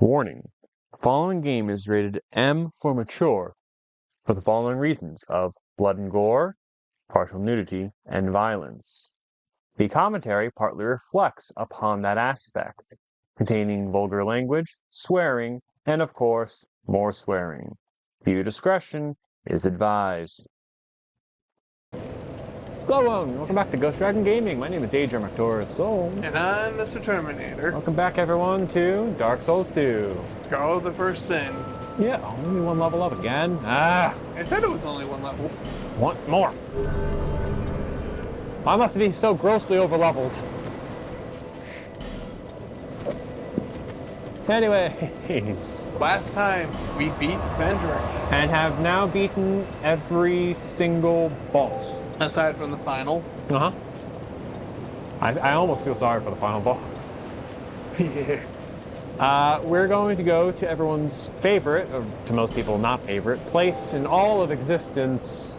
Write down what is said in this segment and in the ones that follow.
Warning: the following game is rated M for mature for the following reasons of blood and gore, partial nudity, and violence. The commentary partly reflects upon that aspect, containing vulgar language, swearing, and of course, more swearing. Viewer discretion is advised. Hello, welcome back to Ghost Dragon Gaming. My name is Arcturus. And I'm Mr. Terminator. Welcome back, everyone, to Dark Souls 2. Skull of the First Sin. Yeah, only one level up again. Ah! I said it was only one level. Want more? I must be so grossly overleveled. Anyways. Last time, we beat Vendrick. And have now beaten every single boss. Aside from the final. Uh-huh. I almost feel sorry for the final boss. Yeah. We're going to go to everyone's favorite, or to most people not favorite, place in all of existence,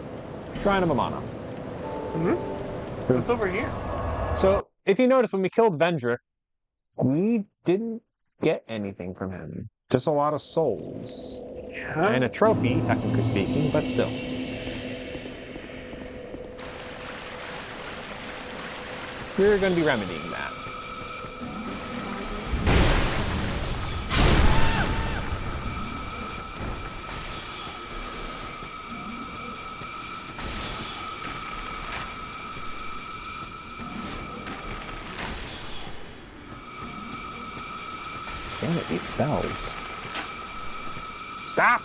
Shrine of Amana. Mm-hmm. What's over here? So, if you notice, when we killed Vendrick, we didn't get anything from him. Just a lot of souls. Yeah. And a trophy, technically speaking, but still. We're going to be remedying that. Damn it, these spells. Stop!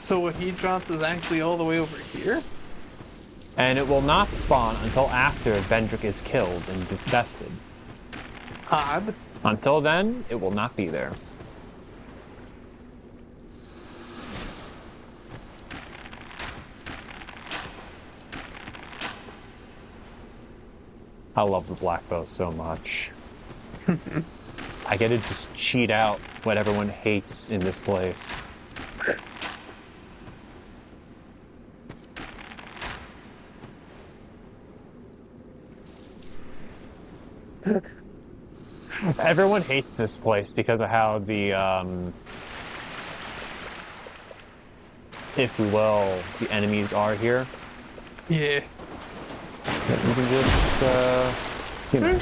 So what he dropped is actually all the way over here? And it will not spawn until after Vendrick is killed and bested. Odd. Until then, it will not be there. I love the black bow so much. I get to just cheat out what everyone hates in this place. Everyone hates this place because of how the, if we will, the enemies are here. Yeah. You can just, you know,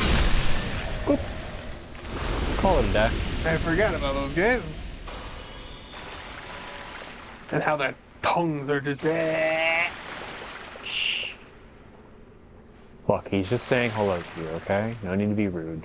whoop, call it a day. I forgot about those guys. And how their tongues are just... Look, he's just saying hello to you, okay? No need to be rude.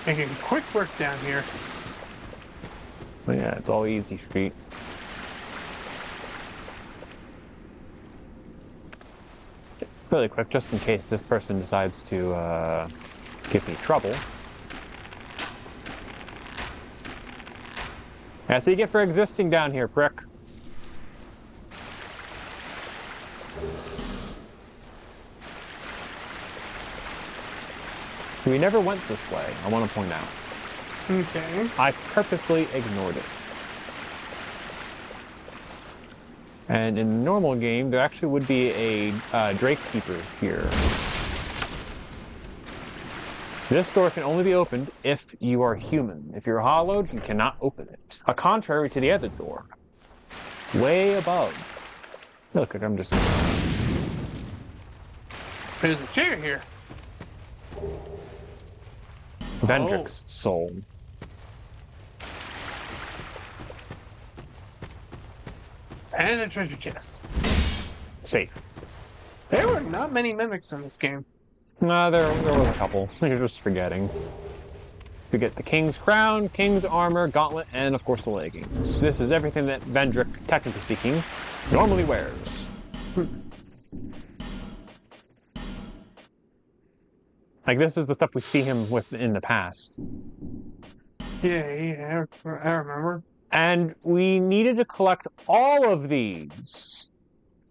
Making quick work down here. But yeah, it's all easy street. Really quick, just in case this person decides to give me trouble. That's what you get for existing down here, prick. We never went this way, I want to point out. Okay. I purposely ignored it. And in the normal game, there actually would be a Drake Keeper here. This door can only be opened if you are human. If you're hollowed, you cannot open it. Contrary to the other door. Way above. Look, I'm just... There's a chair here. Vendrick's soul. And a treasure chest. Safe. There were not many mimics in this game. No, there was a couple. You're just forgetting. You get the King's Crown, King's Armor, Gauntlet, and of course the leggings. This is everything that Vendrick, technically speaking, normally wears. Like, this is the stuff we see him with in the past. Yeah, I remember. And we needed to collect all of these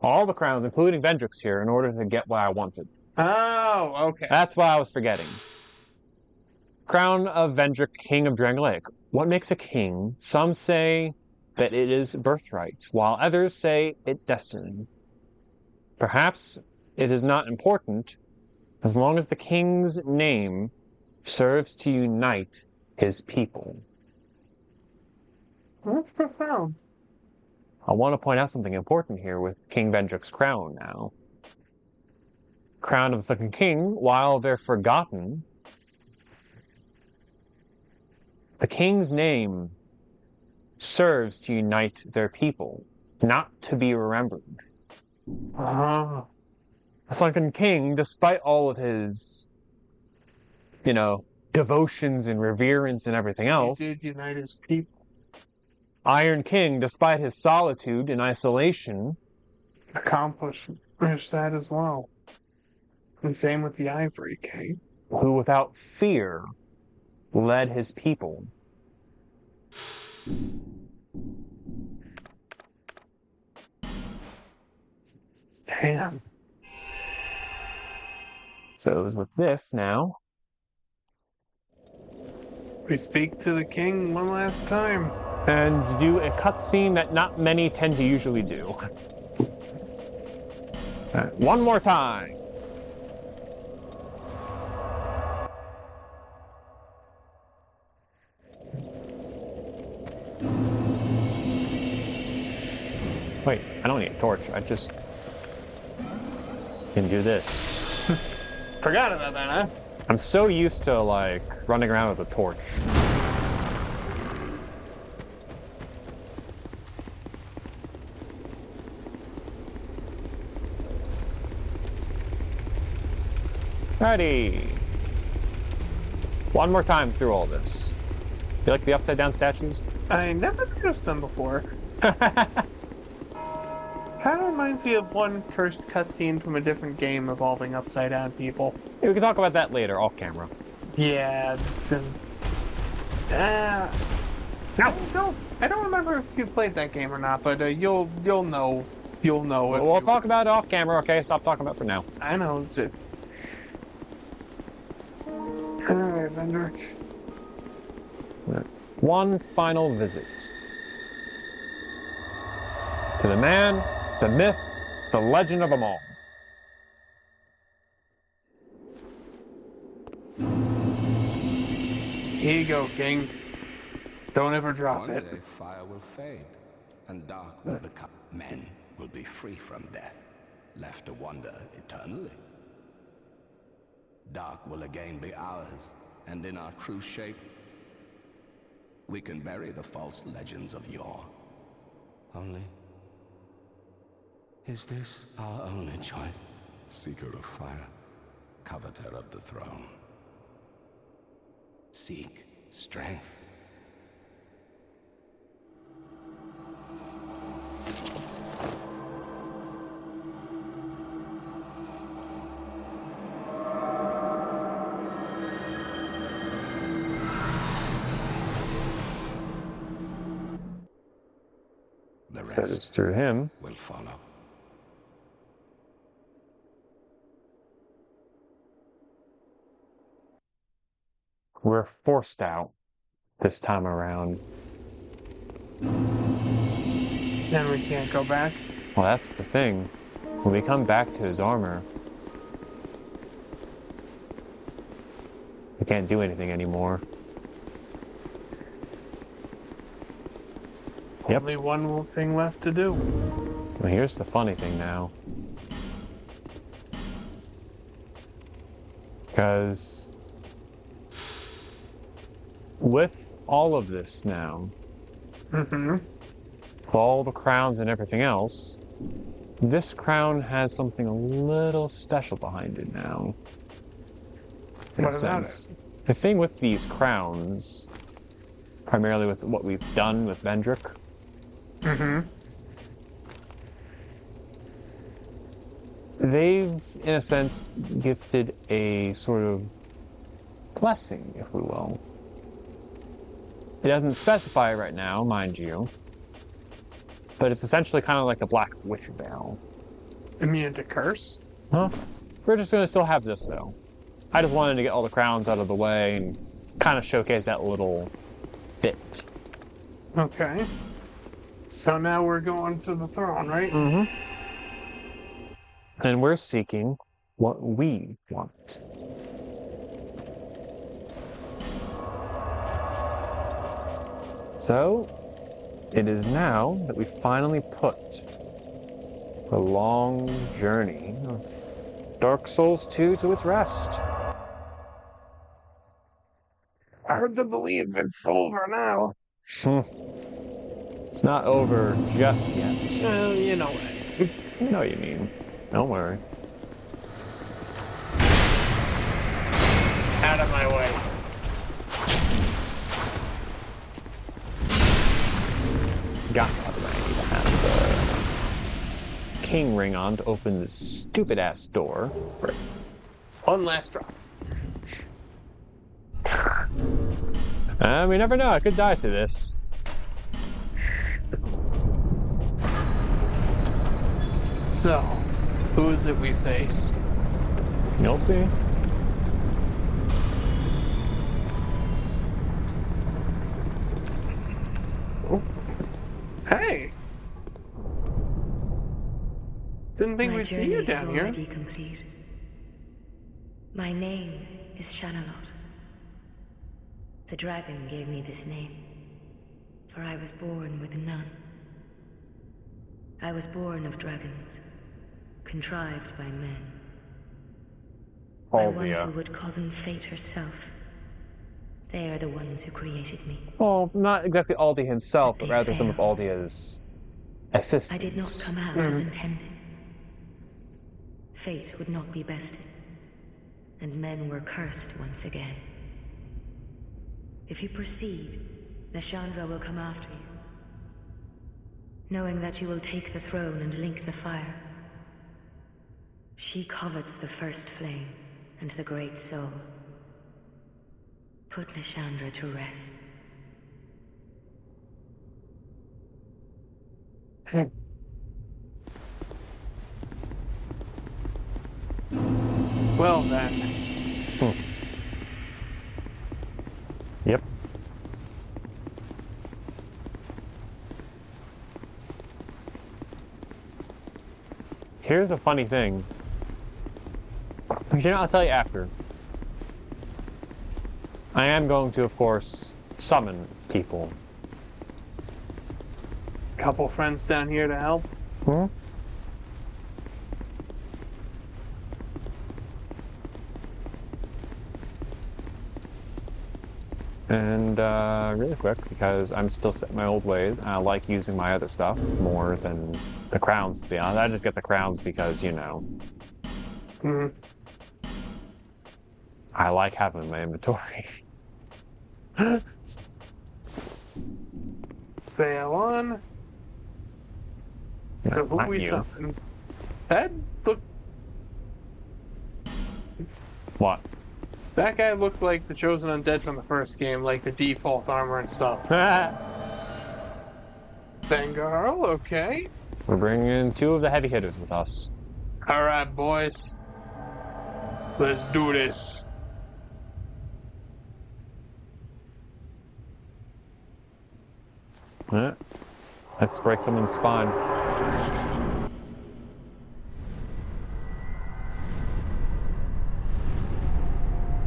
all the crowns, including Vendrick's here, in order to get what I wanted. Oh, okay. That's what I was forgetting. Crown of Vendrick, King of Drangleic. What makes a king? Some say that it is birthright, while others say it destiny. Perhaps it is not important, as long as the king's name serves to unite his people. That's profound. I want to point out something important here with King Vendrick's crown now. Crown of the Second King, while they're forgotten, the king's name serves to unite their people, not to be remembered. Ah. The Sunken King, despite all of his, devotions and reverence and everything else, He did unite his people. Iron King, despite his solitude and isolation, Accomplished that as well. And same with the Ivory King. who without fear led his people. Damn. So with this now, We speak to the king one last time. and do a cutscene that not many tend to usually do. One more time. Wait, I don't need a torch. I just can do this. Forgot about that, huh? I'm so used to, running around with a torch. Ready. One more time through all this. You like the upside down statues? I never noticed them before. Kind of reminds me of one cursed cutscene from a different game involving upside down people. Yeah, we can talk about that later, off camera. Yeah, I don't remember if you played that game or not, but you'll know. You'll know. We'll talk about it off camera, okay? Stop talking about it for now. I know. It's it. Alright, Vendrick. One final visit. To the man, the myth, the legend of them all. Here you go, King. Don't ever drop One it. day fire will fade, and dark will become. Men will be free from death, left to wander eternally. Dark will again be ours, and in our true shape, we can bury the false legends of yore. Only, is this our only choice? Seeker of fire, coveter of the throne. Seek strength. The So rest it's through him. will follow. We're forced out this time around. Then we can't go back. Well, that's the thing. When we come back to his armor, we can't do anything anymore. Yep. Only one more thing left to do. Well, here's the funny thing now. Because with all of this now, Mm-hmm. with all the crowns and everything else, this crown has something a little special behind it now. In a What about sense. The thing with these crowns, primarily with what we've done with Vendrick, Mm-hmm. they've, in a sense, gifted a sort of blessing, if we will. It doesn't specify right now, mind you, but it's essentially kind of like a black witch veil. immune to curse? Huh? We're just gonna still have this though. I just wanted to get all the crowns out of the way and kind of showcase that little bit. Okay. So now we're going to the throne, right? Mm-hmm. And we're seeking what we want. So, it is now that we finally put the long journey of Dark Souls 2 to its rest. Hard to believe it's over now. It's not over just yet. You know what? You know what you mean. Don't worry. Out of my way. Got out of the way. I need to have the king ring on to open this stupid ass door. Right. One last drop. We never know. I could die to this. So, who is it we face? You'll see. Hey! Didn't think we'd see you down here. Already complete. My name is Shanalot. The dragon gave me this name, for I was born with none. I was born of dragons, contrived by men. By ones who would cozen fate herself. They are the ones who created me. Well, not exactly Aldi himself, but rather some of failed. Aldia's assistants. I did not come out as intended. Fate would not be bested, and men were cursed once again. If you proceed, Nashandra will come after you, knowing that you will take the throne and link the fire. She covets the first flame and the great soul. Put Nashandra to rest. Well then. Yep. Here's a funny thing. You know, I'll tell you after. I am going to, of course, summon people. Couple friends down here to help. Hmm? And really quick, because I'm still set in my old ways, I like using my other stuff more than the crowns, to be honest. I just get the crowns because, you know, I like having them in my inventory. Fail on. So who Not we you. summon? That look. What? That guy looked like the chosen undead from the first game, like the default armor and stuff. Bengal, okay. We're bringing in 2 of the heavy hitters with us. All right, boys. Let's do this. Let's break someone's spine.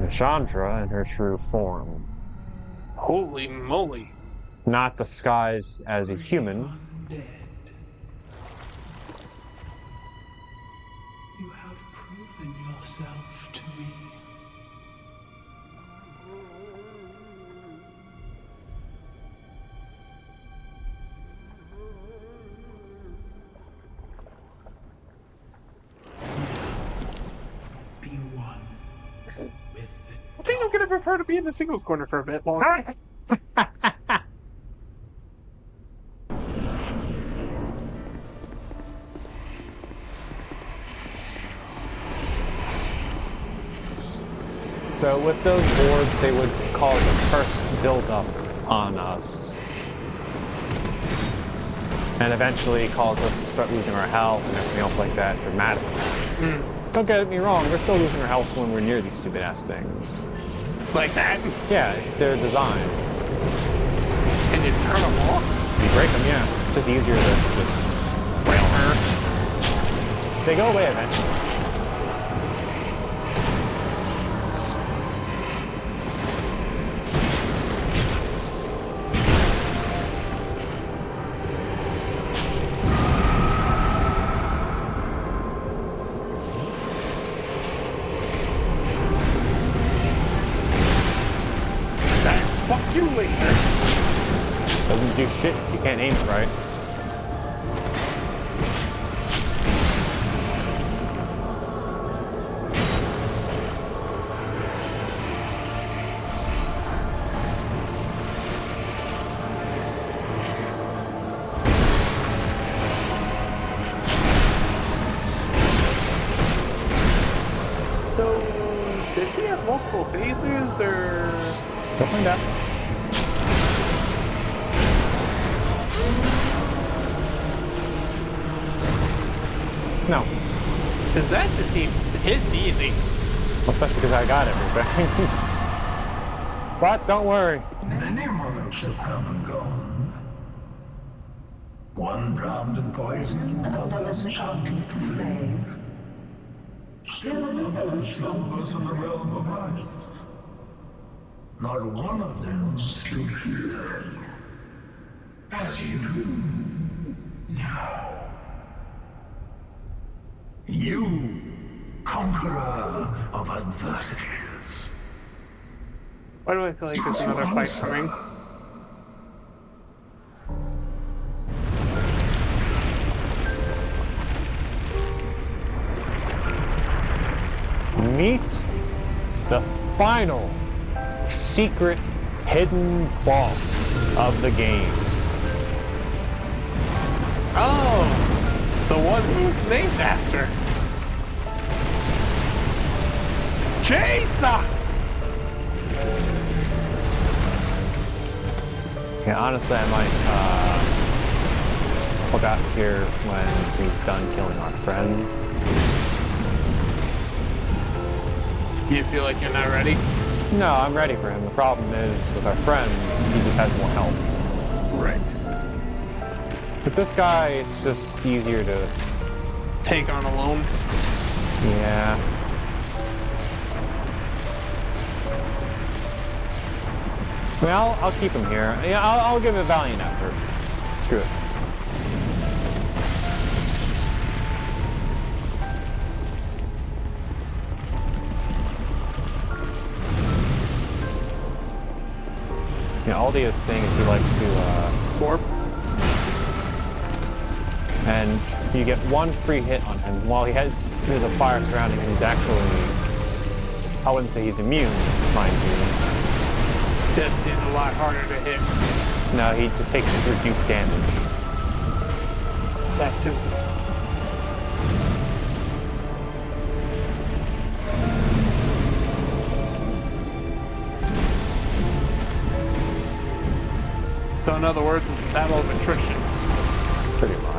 Chandra in her true form. Holy moly. Not disguised as a human. Undead. You have proven yourself to me. Be one with I think I'm gonna prefer to be in the singles corner for a bit longer. So with those boards, they would cause a curse buildup on us. And eventually cause us to start losing our health and everything else like that dramatically. Don't get me wrong, we're still losing our health when we're near these stupid ass things. Like that? Yeah, it's their design. Can you turn them off? You break them, yeah. It's just easier to just rail her. They go away eventually. Fuck you, laser. Doesn't do shit if you can't aim it right. So, does she have multiple phasers, or...? Go find out. No. Because that just seems... It's easy. Well, especially because I got everything. But don't worry. Many monarchs have come and gone. One drowned in poison, another succumbed to flame. Still another slumbers in the realm of earth. Not one of them stood here. As you do now. You, conqueror of adversities. Why do I feel like there's another fight coming? Meet the final secret hidden boss of the game. Oh! The one who's named after. Jesus! Yeah, honestly, I might look out here when he's done killing our friends. You feel like you're not ready? No, I'm ready for him. The problem is, with our friends, he just has more health. Right. With this guy, it's just easier to... Take on alone? Yeah. I mean, I'll keep him here. Yeah, I'll give it a valiant effort. Screw it. Yeah, Aldia's thing is he likes to, Warp? and you get one free hit on him. While there's a fire surrounding him, he's actually, I wouldn't say he's immune, mind you. That is a lot harder to hit. No, he just takes reduced damage. That too. So in other words, it's a battle of attrition. Pretty much.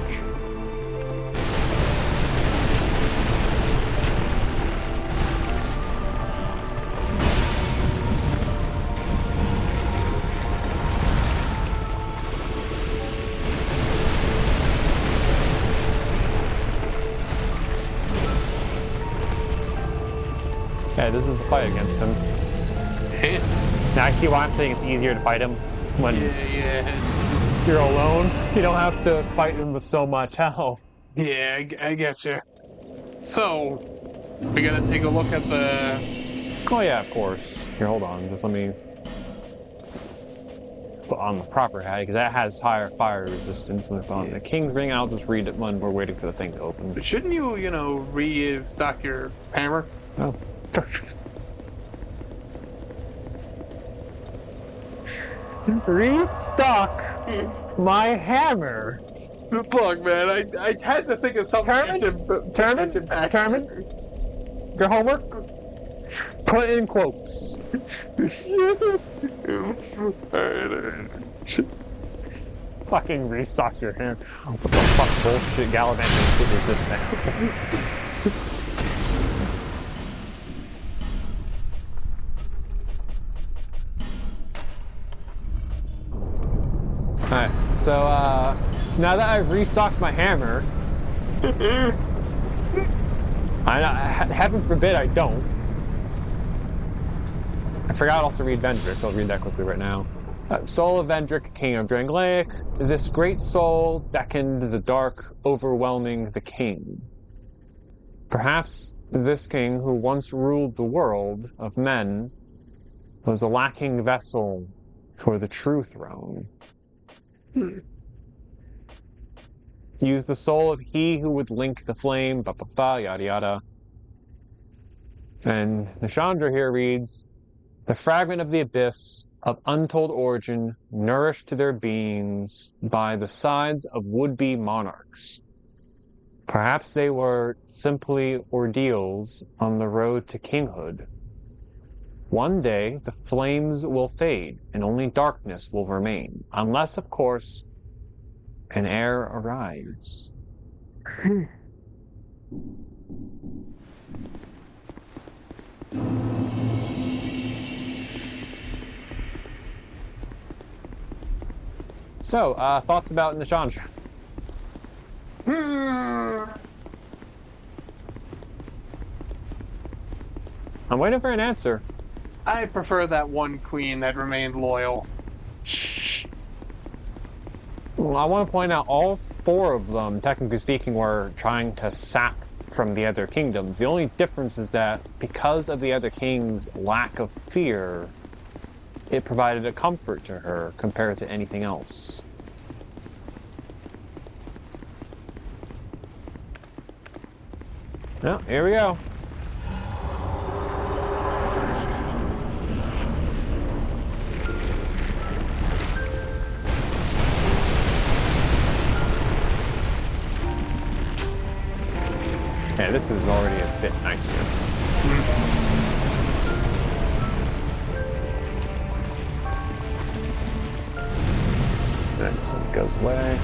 Yeah, this is the fight against him. Now I see why I'm saying it's easier to fight him when Yeah, you're alone. You don't have to fight him with so much health. yeah, I get you. So, we gotta take a look at the... Oh yeah, of course. Here, hold on. Just let me put on the proper hat, because that has higher fire resistance. And if on the King's Ring, I'll just read it when we're waiting for the thing to open. But shouldn't you, restock your hammer? Oh. Restock my hammer. Look, man, I had to think of something. Termin, your homework, put in quotes. fucking restock your hand. What the fuck bullshit gallivanting shit is this now? Alright, so now that I've restocked my hammer, heaven forbid I don't. I forgot also to read Vendrick, so I'll read that quickly right now. Soul of Vendrick, king of Drangleic, this great soul beckoned the dark, overwhelming the king. Perhaps this king, who once ruled the world of men, was a lacking vessel for the true throne. Use the soul of he who would link the flame, yada yada. And Nishandra here reads, the fragment of the abyss of untold origin, nourished to their beings by the sides of would-be monarchs. Perhaps they were simply ordeals on the road to kinghood. One day, the flames will fade, and only darkness will remain, unless, of course, an heir arrives. So, thoughts about Nishandra? I'm waiting for an answer. I prefer that one queen that remained loyal. Well, I want to point out all 4 of them, technically speaking, were trying to sack from the other kingdoms. The only difference is that because of the other king's lack of fear, it provided a comfort to her compared to anything else. Well, here we go. Yeah, this is already a bit nicer. Then this one goes away.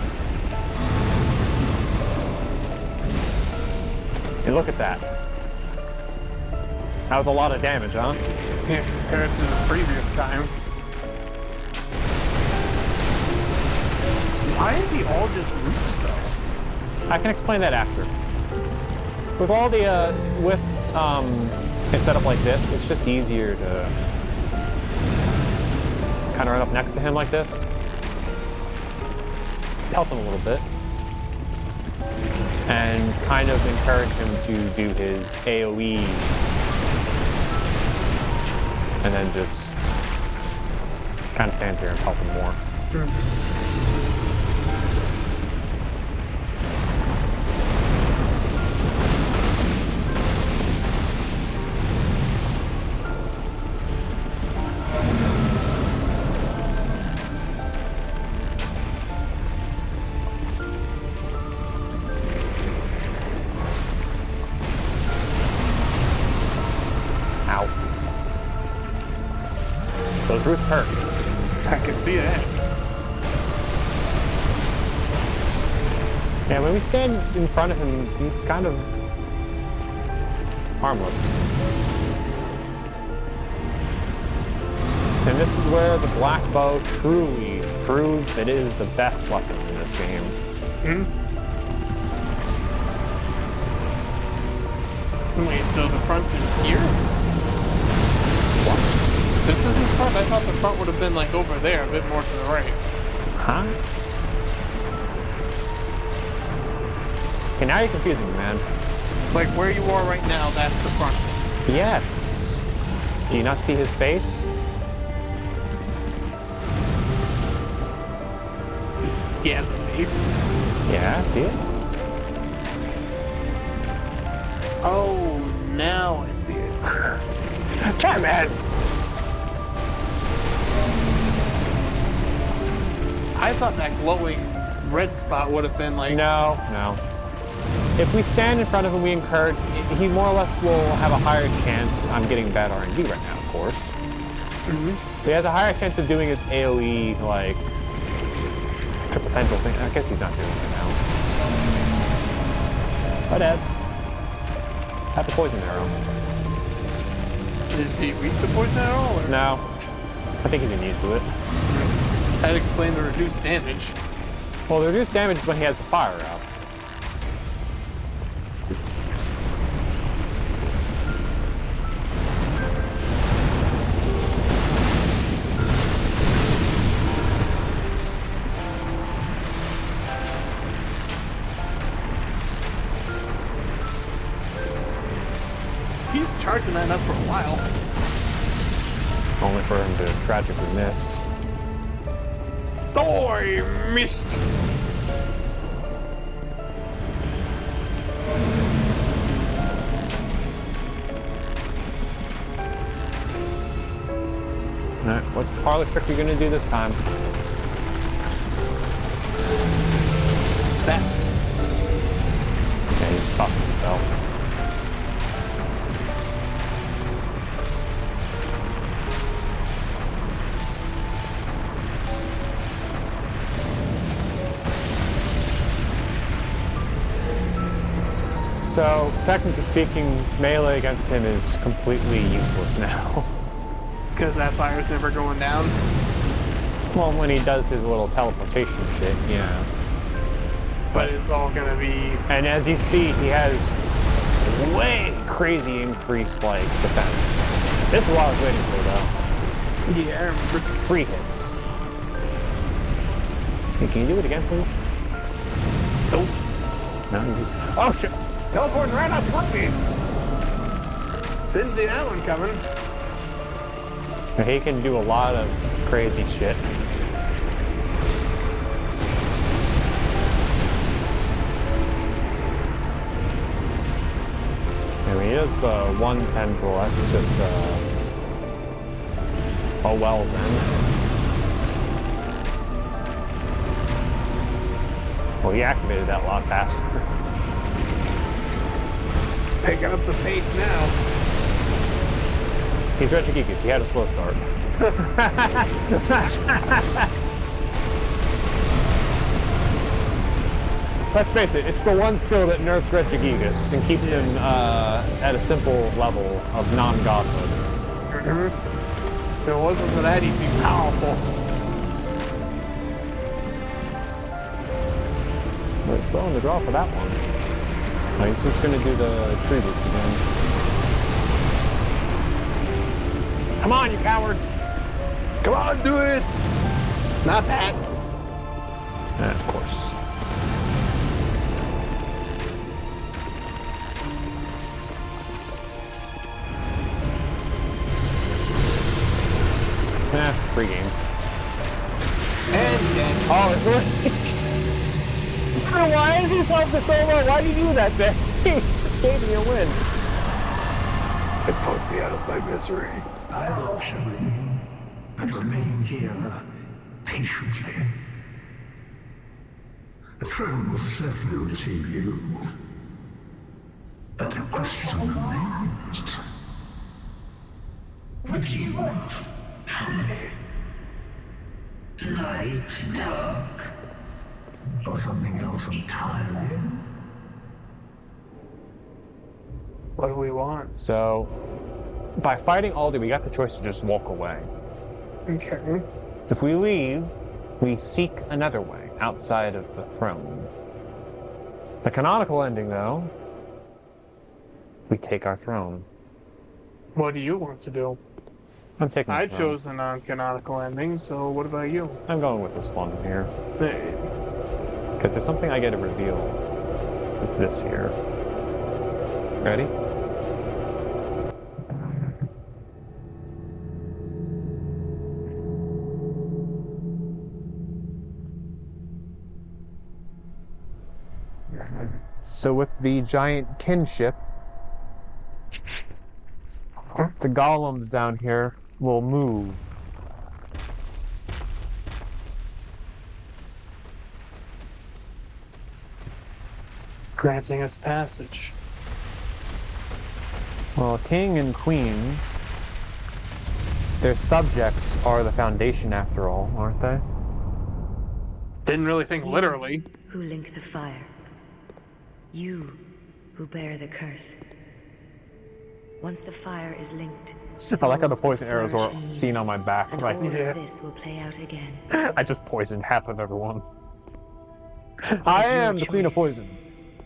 And look at that. That was a lot of damage, huh? Yeah, compared to the previous times. Why are they all just roots, though? I can explain that after. With all the, it's set up like this, it's just easier to kind of run up next to him like this. Help him a little bit. And kind of encourage him to do his AoE. And then just kind of stand here and help him more. Those roots hurt. I can see that. Yeah, when we stand in front of him, he's kind of harmless. And this is where the black bow truly proves that it is the best weapon in this game. Wait, so the front is here? What? This is the front? I thought the front would have been like over there, a bit more to the right. Huh? Okay, now you're confusing me, man. Like where you are right now, that's the front. Yes. Do you not see his face? He has a face. Yeah, see it? Oh, now I see it. Damn it! I thought that glowing red spot would have been like... No. If we stand in front of him, we encourage... He more or less will have a higher chance... I'm getting bad RNG right now, of course. But he has a higher chance of doing his AoE, like... triple potential thing. I guess he's not doing it now. Hi, Dad. Have the poison arrow. Is he weak to poison arrow? Or? No. I think he's immune to it. I'd explain the reduced damage. Well, the reduced damage is when he has the fire out. He's charging that up for a while. Only for him to tragically miss. Oh, I missed! Alright, what parlor trick are you gonna do this time? That. Okay, he's buffing himself. So, technically speaking, melee against him is completely useless now. Because that fire's never going down. Well, when he does his little teleportation shit, yeah. But it's all gonna be... And as you see, he has way crazy increased, like, defense. This is what I was waiting for, though. Yeah, I remember. 3 hits. Hey, can you do it again, please? Nope. No, you just... Oh, shit! Teleporting right out front me! Didn't see that one coming. He can do a lot of crazy shit. I mean, he does the 1 tendril, that's just, oh well then. Well, he activated that a lot faster. It's picking up the pace now. He's Regigigas, he had a slow start. Let's face it, it's the one skill that nerfs Regigigas and keeps him at a simple level of non-godhood. If it wasn't for that, he'd be powerful. But it's slow on the draw for that one. Oh, he's just gonna do the tree roots again. Come on, you coward! Come on, do it! Not that. Of course. Free game. And dead. Oh, it's like... Why is he self so low? Why do you do that thing? He just gave me a win. It put me out of my misery. I lost everything, but remain here, patiently. The throne will certainly receive you. But the question remains. What do you want? Tell me. Light, dark, or something else entirely? What do we want? So, by fighting Aldi, we got the choice to just walk away. Okay. If we leave, we seek another way outside of the throne. The canonical ending, though, we take our throne. What do you want to do? I'm taking the I throne. chose a non-canonical ending, so what about you? I'm going with this one here. Because there's something I get to reveal with this here. Ready? So with the giant kinship, the golems down here will move. Granting us passage. Well, king and queen, their subjects are the foundation after all, aren't they? Didn't really think You literally. who link the fire. You who bear the curse. Once the fire is linked, I like how the souls will poison arrows were flourish in you, seen on my back. and Like, all Yeah. of this will play out again. I just poisoned half of everyone. It I is your am the queen of choice poison.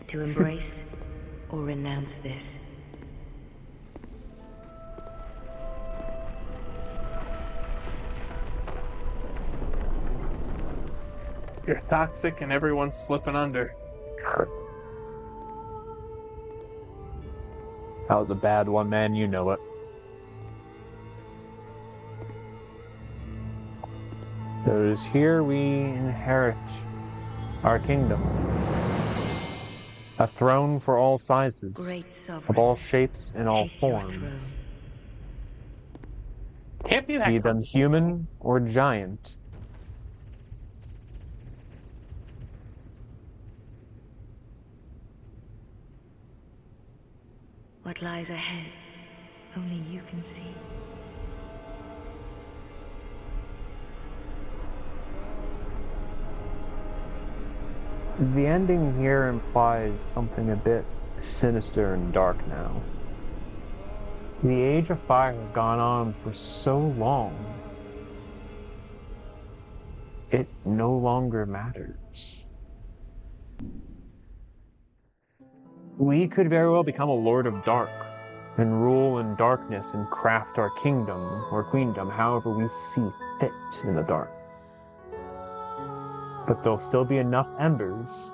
to embrace or renounce this. You're toxic and everyone's slipping under. That was a bad one, man. You know it. So it is here we inherit our kingdom. A throne for all sizes, Great sovereign, of all shapes and all take your forms. throne. Can't be that Be them human or giant. What lies ahead, only you can see. The ending here implies something a bit sinister and dark now. The Age of Fire has gone on for so long. It no longer matters. We could very well become a Lord of Dark and rule in darkness and craft our kingdom or queendom however we see fit in the dark. But there'll still be enough embers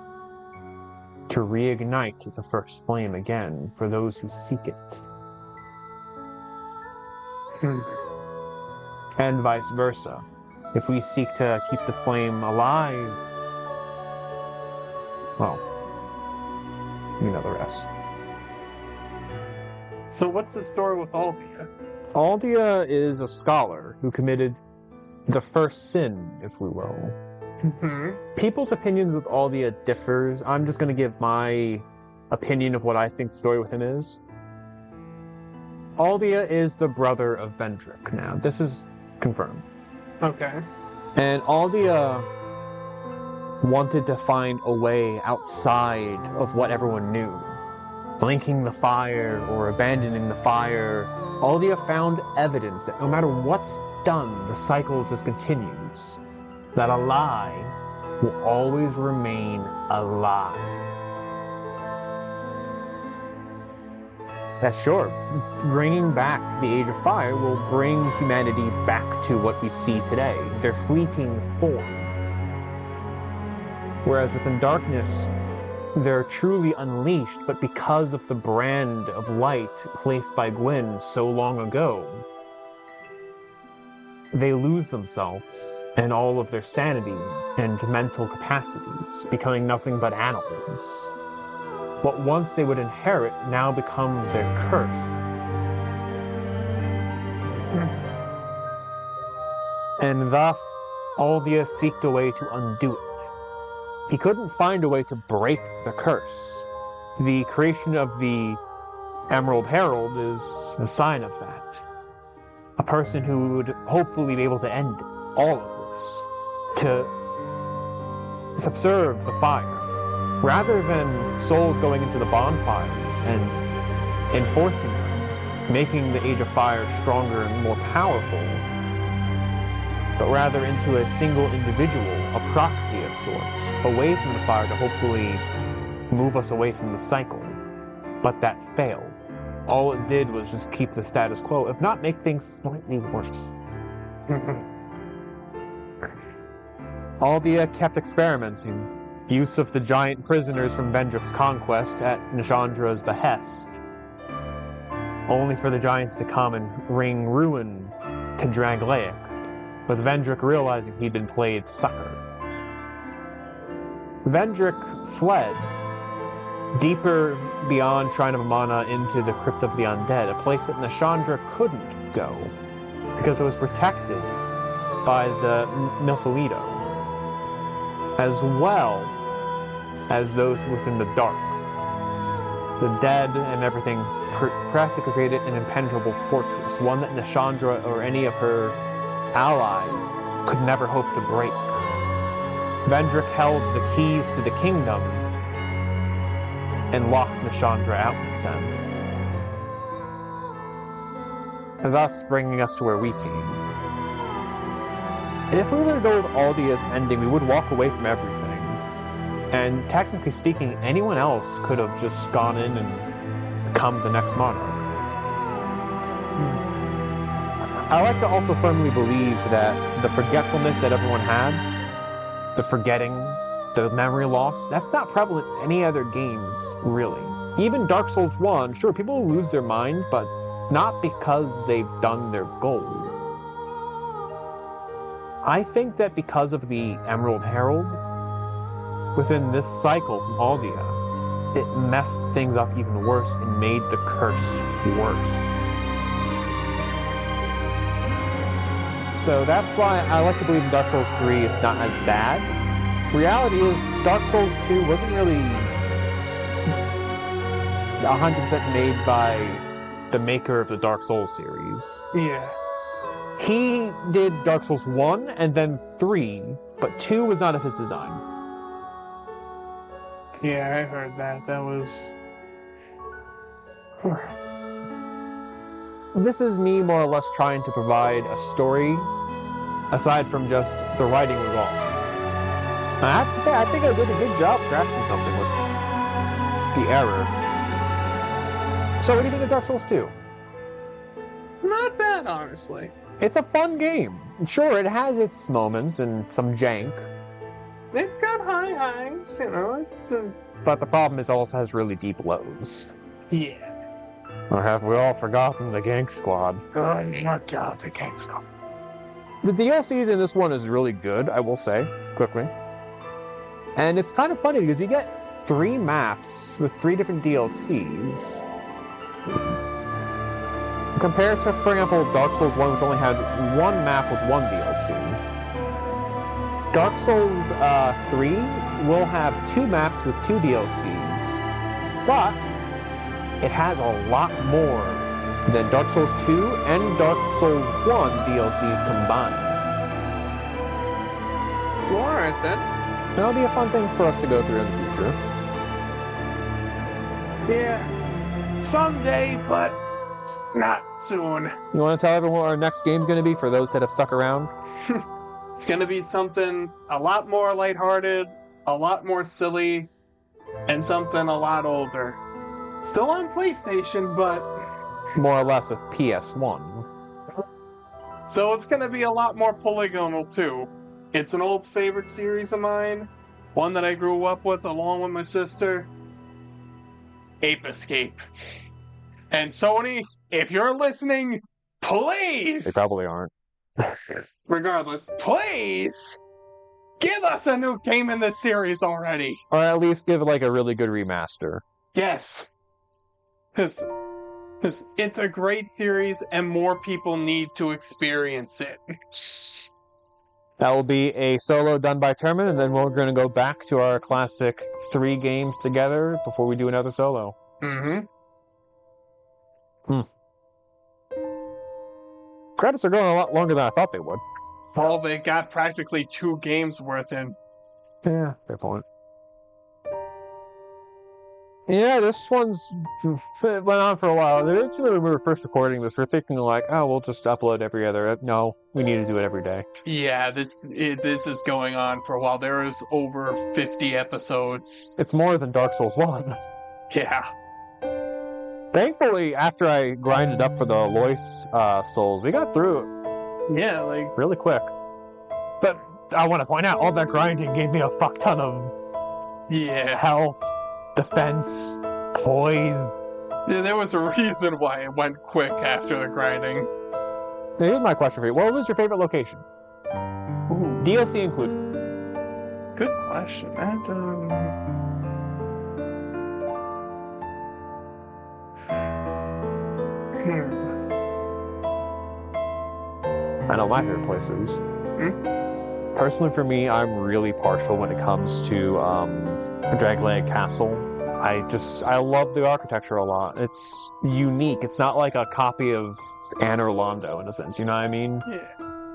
to reignite the first flame again for those who seek it. And vice versa. If we seek to keep the flame alive, well, you know the rest. So what's the story with Aldia? Aldia is a scholar who committed the first sin, if we will. People's opinions with Aldia differs. I'm just going to give my opinion of what I think the story with him is. Aldia is the brother of Vendrick now. This is confirmed. Okay. And Aldia wanted to find a way outside of what everyone knew. Blinking the fire or abandoning the fire. Aldia found evidence that no matter what's done, the cycle just continues. That a lie will always remain a lie. That sure, bringing back the Age of Fire will bring humanity back to what we see today, their fleeting form. Whereas within darkness, they're truly unleashed, but because of the brand of light placed by Gwyn so long ago, they lose themselves and all of their sanity and mental capacities, becoming nothing but animals. What once they would inherit now become their curse. And thus, Aldia seeked a way to undo it. He couldn't find a way to break the curse. The creation of the Emerald Herald is a sign of that. A person who would hopefully be able to end all of this, to subserve the fire. Rather than souls going into the bonfires and enforcing them, making the Age of Fire stronger and more powerful, but rather into a single individual, a proxy of sorts, away from the fire to hopefully move us away from the cycle. But that failed. All it did was just keep the status quo, if not make things slightly worse. Aldia kept experimenting. Use of the giant prisoners from Vendrick's conquest at Nishandra's behest. Only for the giants to come and bring ruin to Drangleic, with Vendrick realizing he'd been played sucker. Vendrick fled deeper beyond Shrine of Amana into the Crypt of the Undead, a place that Nishandra couldn't go, because it was protected by the Nilfalito, as well as those within the dark. The dead and everything practically created an impenetrable fortress, one that Nishandra or any of her allies could never hope to break. Vendrick held the keys to the kingdom and locked Nishandra out, in a sense. Thus bringing us to where we came. If we were to go with Aldia's ending, we would walk away from everything. And technically speaking, anyone else could have just gone in and become the next monarch. I like to also firmly believe that the forgetfulness that everyone had, the forgetting, the memory loss, that's not prevalent in any other games, really. Even Dark Souls 1, sure, people will lose their minds, but not because they've done their goal. I think that because of the Emerald Herald, within this cycle from Aldia, it messed things up even worse and made the curse worse. So that's why I like to believe in Dark Souls 3 it's not as bad. Reality is, Dark Souls 2 wasn't really 100% made by the maker of the Dark Souls series. Yeah. He did Dark Souls 1 and then 3, but 2 was not of his design. Yeah, I heard that. That was... This is me more or less trying to provide a story aside from just the writing was off. And I have to say, I think I did a good job crafting something with the error. So what do you think of Dark Souls 2? Not bad, honestly. It's a fun game. Sure, it has its moments and some jank. It's got high highs, you know, it's... But the problem is it also has really deep lows. Yeah. Or have we all forgotten the Gank Squad? Oh my god, the Gang Squad. The DLCs in this one is really good, I will say, quickly. And it's kind of funny because we get 3 maps with 3 different DLCs. Compared to, for example, Dark Souls 1, which only had 1 map with 1 DLC. Dark Souls 3 will have 2 maps with 2 DLCs. But it has a lot more than Dark Souls 2 and Dark Souls 1 DLCs combined. Well, alright then. That'll be a fun thing for us to go through in the future. Yeah. Someday, but not soon. You want to tell everyone what our next game's going to be for those that have stuck around? It's gonna be something a lot more lighthearted, a lot more silly, and something a lot older. Still on PlayStation, but... More or less with PS1. So it's gonna be a lot more polygonal, too. It's an old favorite series of mine, one that I grew up with along with my sister. Ape Escape. And Sony, if you're listening, please! They probably aren't. Regardless, please! Give us a new game in this series already! Or at least give it like a really good remaster. Yes. Because it's a great series and more people need to experience it. That will be a solo done by Termin, and then we're going to go back to our classic 3 games together before we do another solo. Mm-hmm. Credits are going a lot longer than I thought they would. Well, they got practically 2 games worth in. Yeah, fair point. Yeah, this one's went on for a while. Originally, when we were first recording this, we were thinking like, oh, we'll just upload every other... No, we need to do it every day. Yeah, this is going on for a while. There is over 50 episodes. It's more than Dark Souls 1. Yeah. Thankfully, after I grinded up for the Alois souls, we got through it Yeah, like... really quick. But I want to point out, all that grinding gave me a fuck ton of Yeah. health, defense, poise. Yeah, there was a reason why it went quick after the grinding. Now, here's my question for you. What was your favorite location? Ooh, DLC included. good question. I know my favorite places. Personally, for me, I'm really partial when it comes to Draglaig Castle. I love the architecture a lot. It's unique. It's not like a copy of Anne Orlando in a sense. You know what I mean? Yeah.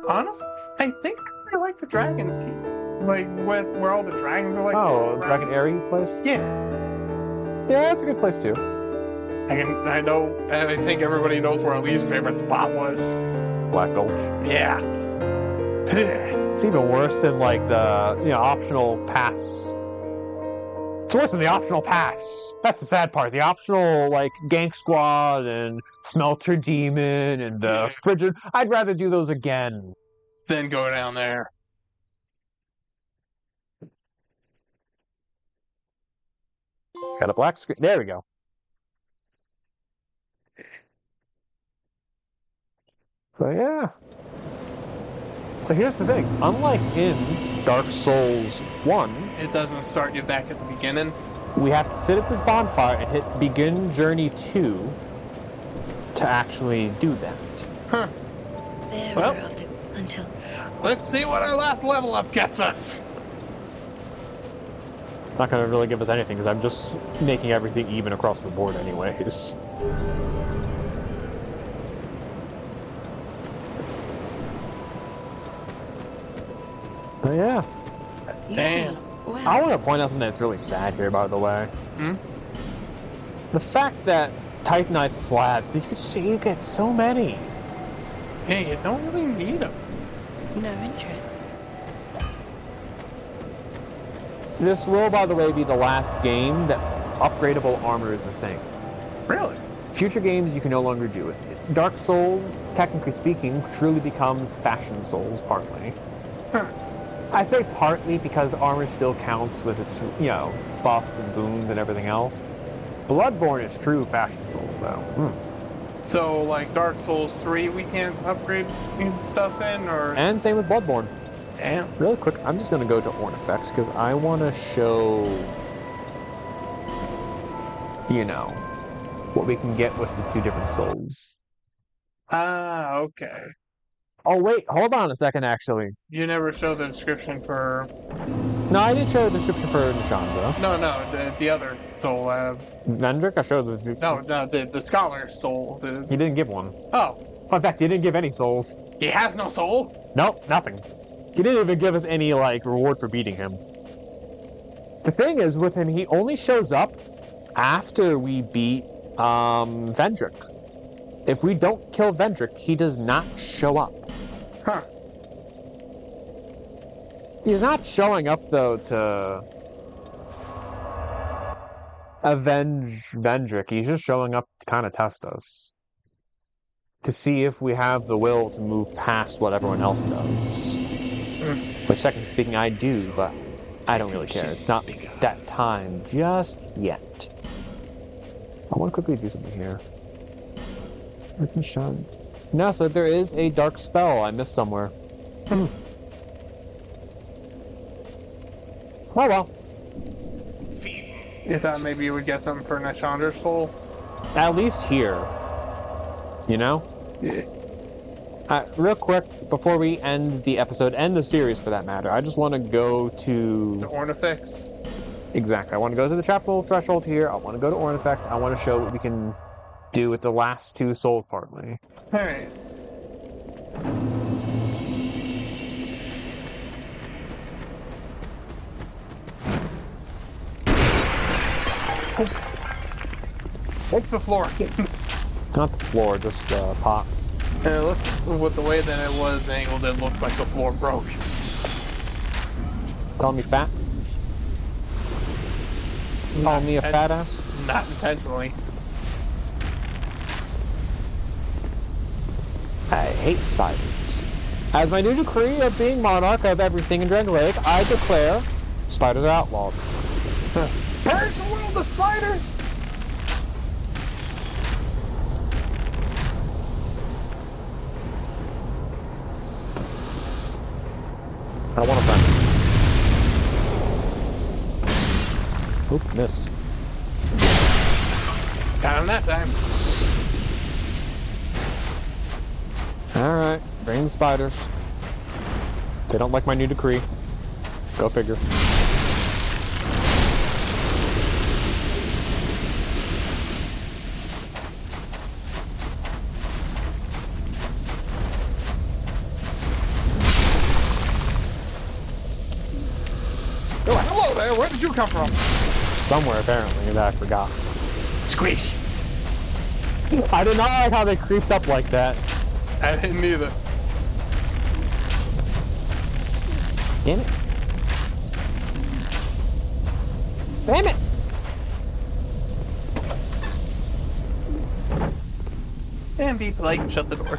Honestly, I think I like the Dragon's Keep. Like, with where all the dragons are, like... Oh, around. Dragon Airy place? Yeah. Yeah, that's a good place too. I know, and I think everybody knows where our least favorite spot was. Black Gulch. Yeah. It's even worse than like the optional paths. It's worse than the optional paths. That's the sad part. The optional like Gank Squad and Smelter Demon and Frigid. I'd rather do those again. Then go down there. Got a black screen. There we go. So yeah. So here's the thing. Unlike in Dark Souls 1, It doesn't start you back at the beginning. we have to sit at this bonfire and hit Begin Journey 2 to actually do that. Huh. Bearer Well. of the until Let's see what our last level up gets us. Not going to really give us anything because I'm just making everything even across the board anyways. But yeah. Damn. Well, I want to point out something that's really sad here, by the way. Hmm? The fact that Titanite slabs, you can see you get so many. Hey, you don't really need them. no interest. This will, by the way, be the last game that upgradable armor is a thing. Really? Future games, you can no longer do it. Dark Souls, technically speaking, truly becomes Fashion Souls, partly. Huh. I say partly because armor still counts with its, buffs and boons and everything else. Bloodborne is true Fashion Souls, though. So, like Dark Souls 3, we can't upgrade stuff in, or... And same with Bloodborne. Damn. Really quick, I'm just going to go to Ornifex because I want to show, what we can get with the two different souls. Ah, okay. Oh, wait, hold on a second, actually. You never show the description for... No, I did show the description for Nishandra. No, the other soul lab. Vendrick, I showed the... No, the scholar soul. He didn't give one. Oh, In fact, he didn't give any souls. he has no soul? Nope, nothing. He didn't even give us any, reward for beating him. The thing is, with him, he only shows up after we beat, Vendrick. If we don't kill Vendrick, he does not show up. Huh. He's not showing up, though, to avenge Vendrick. He's just showing up to kind of test us. To see if we have the will to move past what everyone else does. Which, technically speaking, I do, but I don't really care. It's not that time just yet. I want to quickly do something here. No, so there is a dark spell I missed somewhere. Oh well. You thought maybe you would get something for Nishandra's soul? At least here. Yeah. Real quick, before we end the episode, and the series for that matter, I just want to go to... The Ornifex? Exactly. I want to go to the chapel threshold here. I want to go to Ornifex. I want to show what we can do with the last two souls partly. Alright. What's the floor? Not the floor, just the pot. With the way that it was angled, it looked like the floor broke. Call me fat? Call me a fat ass? Not intentionally. I hate spiders. As my new decree of being monarch of everything in Dragon Lake, I declare spiders are outlawed. Perish the world of spiders! I don't want a friend. Oop, missed. Got him that time. Alright, bring the spiders. They don't like my new decree. Go figure. Where did you come from? Somewhere, apparently, that I forgot. Squish. I did not like how they creeped up like that. I didn't either. Damn it. Damn it! And be polite and shut the door.